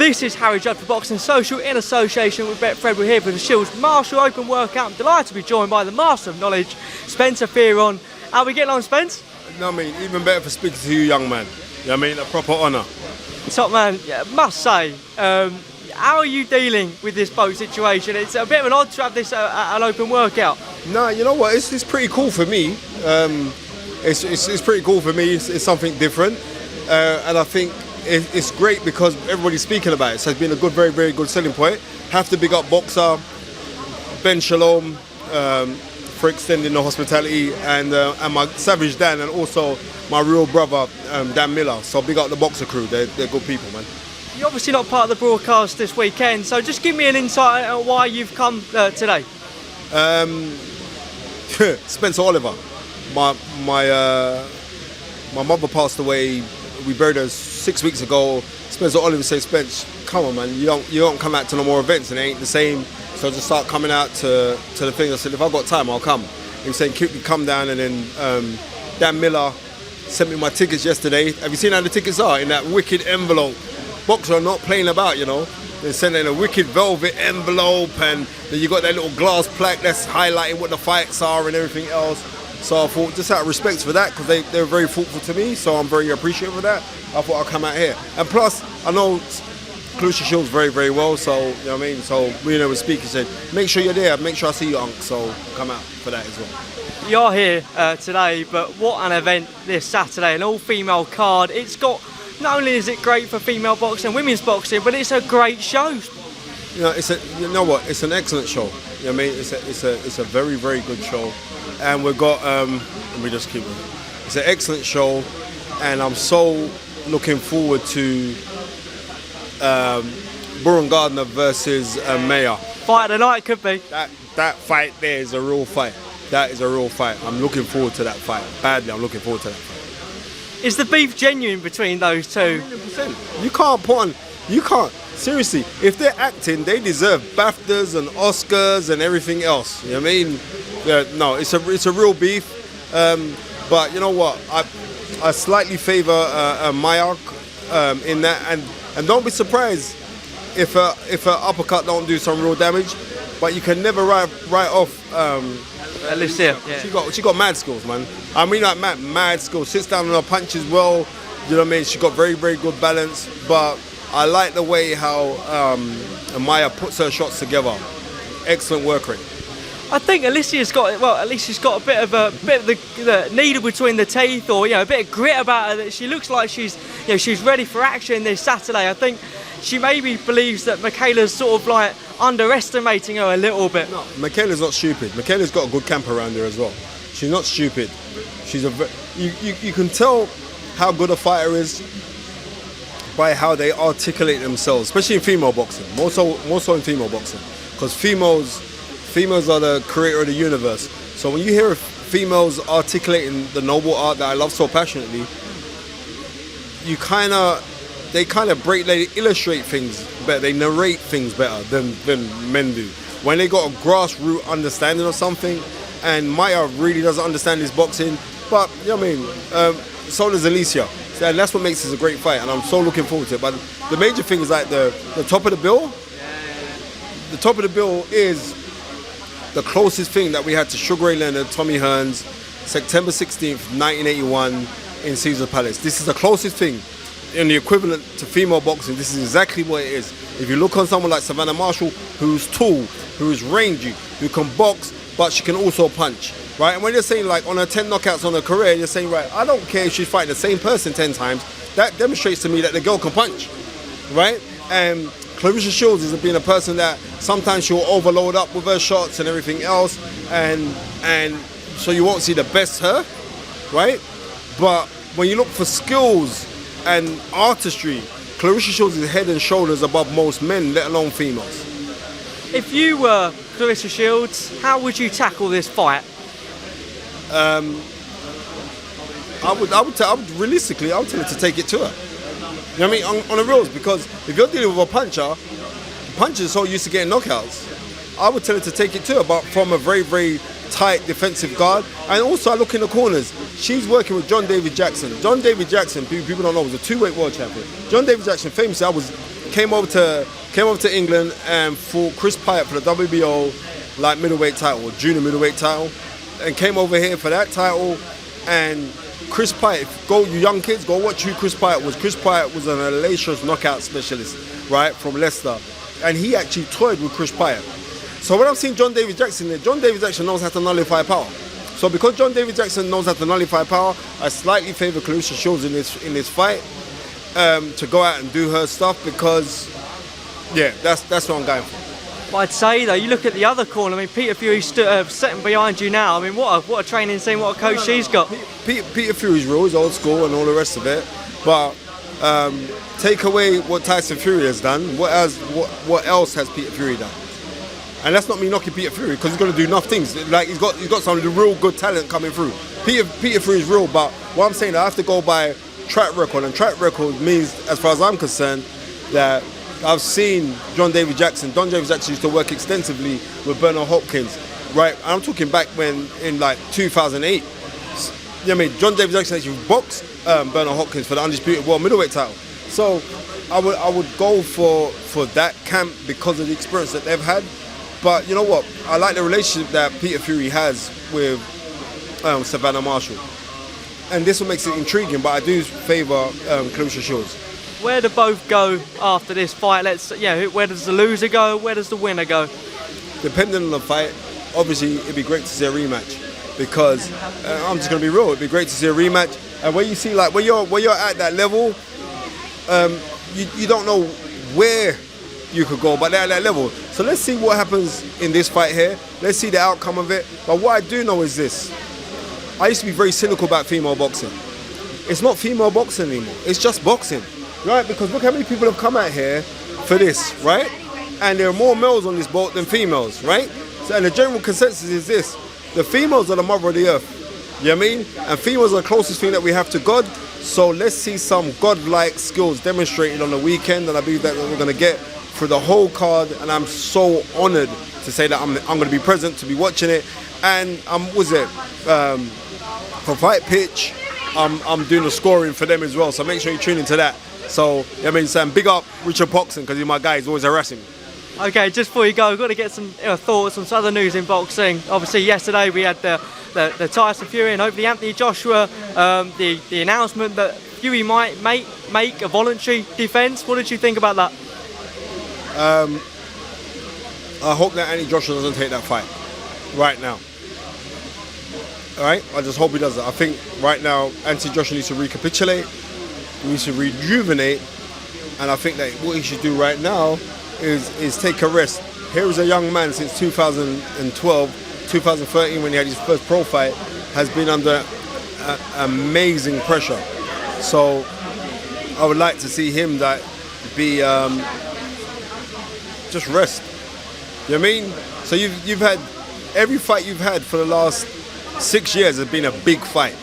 This is Harry Judd for Boxing Social in association with Betfred. We're here for the Shields Martial Open workout. I'm delighted to be joined by the Master of Knowledge, Spencer Fearon. How are we getting on, Spence? No, I mean, even better for speaking to you, young man. You know what I mean? A proper honour. Top man, yeah, must say, how are you dealing with this boat situation? It's a bit of an odd to have this at an open workout. No, you know what? It's pretty cool for me. It's pretty cool for me. It's something different. And I think it's great because everybody's speaking about it. So it's been a good, very, very good selling point. Have to big up Boxer, Ben Shalom, for extending the hospitality, and my Savage Dan, and also my real brother, Dan Miller. So big up the Boxer crew. They're good people, man. You're obviously not part of the broadcast this weekend, so just give me an insight on why you've come today. Spencer Oliver. My mother passed away. We buried her 6 weeks ago. Spencer Oliver said, "Spence, come on, man. You don't come out to no more events, and it ain't the same." So I just start coming out to the thing. I said, if I've got time, I'll come. He was saying, quickly come down, and then Dan Miller sent me my tickets yesterday. Have you seen how the tickets are in that wicked envelope? Boxer are not playing about, you know. They sent in a wicked velvet envelope, and then you got that little glass plaque that's highlighting what the fights are and everything else. So I thought, just out of respect for that, because they were very thoughtful to me, so I'm very appreciative of that. I thought I'd come out here. And plus, I know Clarissa Shields very, very well, so, you know what I mean? So, we were speaking, said, make sure you're there, make sure I see you, Unc, so come out for that as well. You're here today, but what an event this Saturday, an all-female card. It's got, not only is it great for female boxing and women's boxing, but it's a great show. You know, it's an excellent show. You know what I mean? It's a very, very good show. And we've got, let me just keep it. It's an excellent show, and I'm so looking forward to Burren Gardner versus Mayer. Fight of the night could be. That fight there is a real fight. That is a real fight. I'm looking forward to that fight. Badly, I'm looking forward to that fight. Is the beef genuine between those two? 100%. You can't. Seriously, if they're acting, they deserve BAFTAs and Oscars and everything else. You know what I mean? No, it's a real beef. But you know what? I slightly favour Mayer in that, and don't be surprised if her uppercut don't do some real damage. But you can never write off. Alicia, yeah. She got mad skills, man. I mean, like mad skills. Sits down on her punches well. You know what I mean? She got very, very good balance. But I like the way how Mayer puts her shots together. Excellent work rate. I think Alicia's got a bit of the needle between the teeth, or a bit of grit about her. That she looks like she's ready for action this Saturday. I think she maybe believes that Michaela's sort of like underestimating her a little bit. No, Michaela's not stupid. Michaela's got a good camp around her as well. She's not stupid. She's you can tell how good a fighter is by how they articulate themselves, especially in female boxing. More so in female boxing, because females are the creator of the universe. So when you hear females articulating the noble art that I love so passionately, they illustrate things better, they narrate things better than men do. When they got a grassroots understanding of something, and Mayer really doesn't understand his boxing, but you know what I mean, so does Alicia. And that's what makes this a great fight, and I'm so looking forward to it. But the major thing is like the top of the bill. The top of the bill is the closest thing that we had to Sugar Ray Leonard, Tommy Hearns, September 16th, 1981 in Caesar Palace. This is the closest thing in the equivalent to female boxing. This is exactly what it is. If you look on someone like Savannah Marshall, who's tall, who's rangy, who can box, but she can also punch, right? And when you're saying like on her 10 knockouts on her career, you're saying, right, I don't care if she's fighting the same person 10 times. That demonstrates to me that the girl can punch, right? And Clarissa Shields is being a person that sometimes she'll overload up with her shots and everything else, and so you won't see the best her, right? But when you look for skills and artistry, Clarissa Shields is head and shoulders above most men, let alone females. If you were Clarissa Shields, how would you tackle this fight? I would realistically, I would tell her to take it to her. You know what I mean? On the reels, because if you're dealing with a puncher, punchers are so used to getting knockouts. I would tell her to take it to her, but from a very, very tight defensive guard. And also I look in the corners. She's working with John David Jackson. John David Jackson, people don't know, was a two-weight world champion. John David Jackson, famously, I was came over to England and fought Chris Pyatt for the WBO like middleweight title, or junior middleweight title, and came over here for that title. And Chris Pyatt, you young kids, go watch who Chris Pyatt was. Chris Pyatt was an hellacious knockout specialist, right, from Leicester, and he actually toyed with Chris Pyatt. So when I'm seeing John David Jackson there, John David Jackson knows how to nullify power. So because John David Jackson knows how to nullify power, I slightly favour Clarissa Shields in this fight to go out and do her stuff, because, yeah, that's what I'm going for. But I'd say though, you look at the other corner. I mean, Peter Fury's sitting behind you now. I mean, what a training scene, what a coach she's got. Peter Fury's real, he's old school and all the rest of it. But take away what Tyson Fury has done. What else has Peter Fury done? And that's not me knocking Peter Fury, because he's going to do enough things. Like he's got some of the real good talent coming through. Peter Fury is real, but what I'm saying, I have to go by track record, and track record means, as far as I'm concerned, that I've seen John David Jackson. John David Jackson used to work extensively with Bernard Hopkins, right? I'm talking back when in like 2008. I mean, John David Jackson actually boxed Bernard Hopkins for the undisputed world middleweight title. So I would go for that camp because of the experience that they've had. But you know what? I like the relationship that Peter Fury has with Savannah Marshall. And this what makes it intriguing, but I do favour Clarissa Shields. Where do both go after this fight? Where does the loser go? Where does the winner go? Depending on the fight, obviously it'd be great to see a rematch, because I'm just gonna be real. It'd be great to see a rematch. And when you see like when you're at that level, you don't know where you could go, but they're at that level. So let's see what happens in this fight here. Let's see the outcome of it. But what I do know is this: I used to be very cynical about female boxing. It's not female boxing anymore. It's just boxing, right? Because look how many people have come out here for this, right? And there are more males on this boat than females, right? So, and the general consensus is this: the females are the mother of the earth. You know what I mean? And females are the closest thing that we have to God. So let's see some godlike skills demonstrated on the weekend, and I believe that we're going to get for the whole card. And I'm so honoured to say that I'm going to be present, to be watching it. And for Fight Pitch, I'm doing the scoring for them as well. So make sure you tune into that. So I mean, Sam, big up Richard Poxon, because he's my guy. He's always harassing me. Okay, just before you go, I've got to get some thoughts on some other news in boxing. Obviously, yesterday we had the Tyson Fury and hopefully Anthony Joshua, the announcement that Fury might make a voluntary defence. What did you think about that? I hope that Anthony Joshua doesn't take that fight right now. All right, I just hope he doesn't. I think right now Anthony Joshua needs to recapitulate, he needs to rejuvenate, and I think that what he should do right now is take a rest. Here is a young man since 2012, 2013 when he had his first pro fight, has been under amazing pressure. So I would like to see him be just rest. You know what I mean? So you've had every fight you've had for the last 6 years has been a big fight.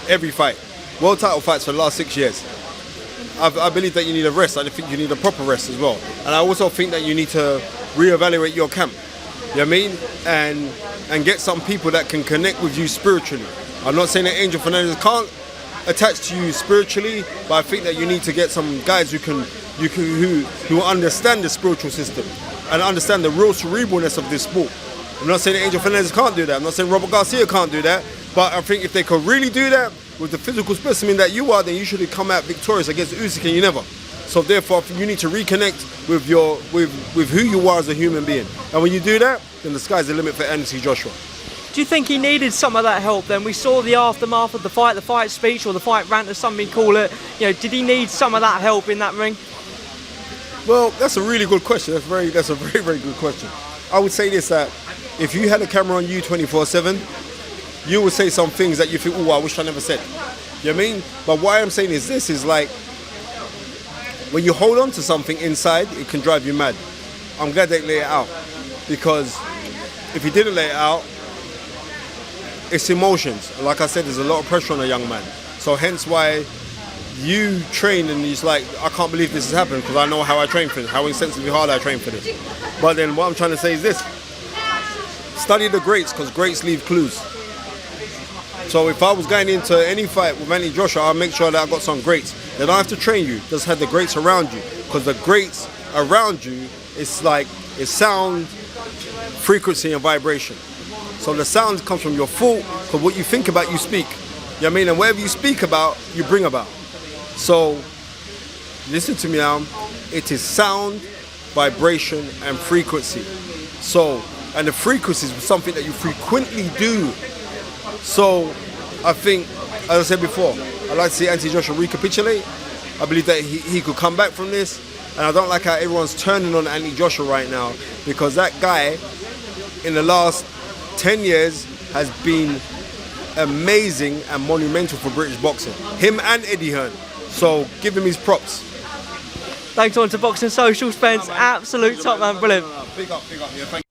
Every fight. World title fights for the last 6 years. I believe that you need a rest. I think you need a proper rest as well. And I also think that you need to reevaluate your camp. You know what I mean? And get some people that can connect with you spiritually. I'm not saying that Angel Fernandez can't attach to you spiritually, but I think that you need to get some guys who understand the spiritual system and understand the real cerebralness of this sport. I'm not saying that Angel Fernandez can't do that. I'm not saying Robert Garcia can't do that. But I think if they could really do that with the physical specimen that you are, then you should come out victorious against Usyk, and you never. So therefore, you need to reconnect with who you are as a human being. And when you do that, then the sky's the limit for Anthony Joshua. Do you think he needed some of that help then? We saw the aftermath of the fight speech, or the fight rant, as some people call it. You know, did he need some of that help in that ring? Well, that's a really good question. That's a very, very good question. I would say this, that if you had a camera on you 24/7, you would say some things that you think, oh, I wish I never said. You know what I mean? But why I'm saying is this, is like, when you hold on to something inside, it can drive you mad. I'm glad they lay it out, because if he didn't lay it out, it's emotions. Like I said, there's a lot of pressure on a young man. So hence why you train, and he's like, I can't believe this has happened, because I know how I train for this, how insensibly hard I train for this. But then what I'm trying to say is this: study the greats, because greats leave clues. So if I was going into any fight with Anthony Joshua, I'll make sure that I've got some greats. They don't have to train you, just have the greats around you. because the greats around you, it's sound, frequency, and vibration. So the sound comes from your thought, because what you think about, you speak. You know what I mean? And whatever you speak about, you bring about. So listen to me now. It is sound, vibration, and frequency. So, and the frequency is something that you frequently do. So I think, as I said before, I'd like to see Anthony Joshua recapitulate. I believe that he could come back from this. And I don't like how everyone's turning on Anthony Joshua right now, because that guy in the last 10 years has been amazing and monumental for British boxing. Him and Eddie Hearn. So give him his props. Thanks on to Boxing Social, Spence. Absolute top man, brilliant. Big up, yeah, thank you.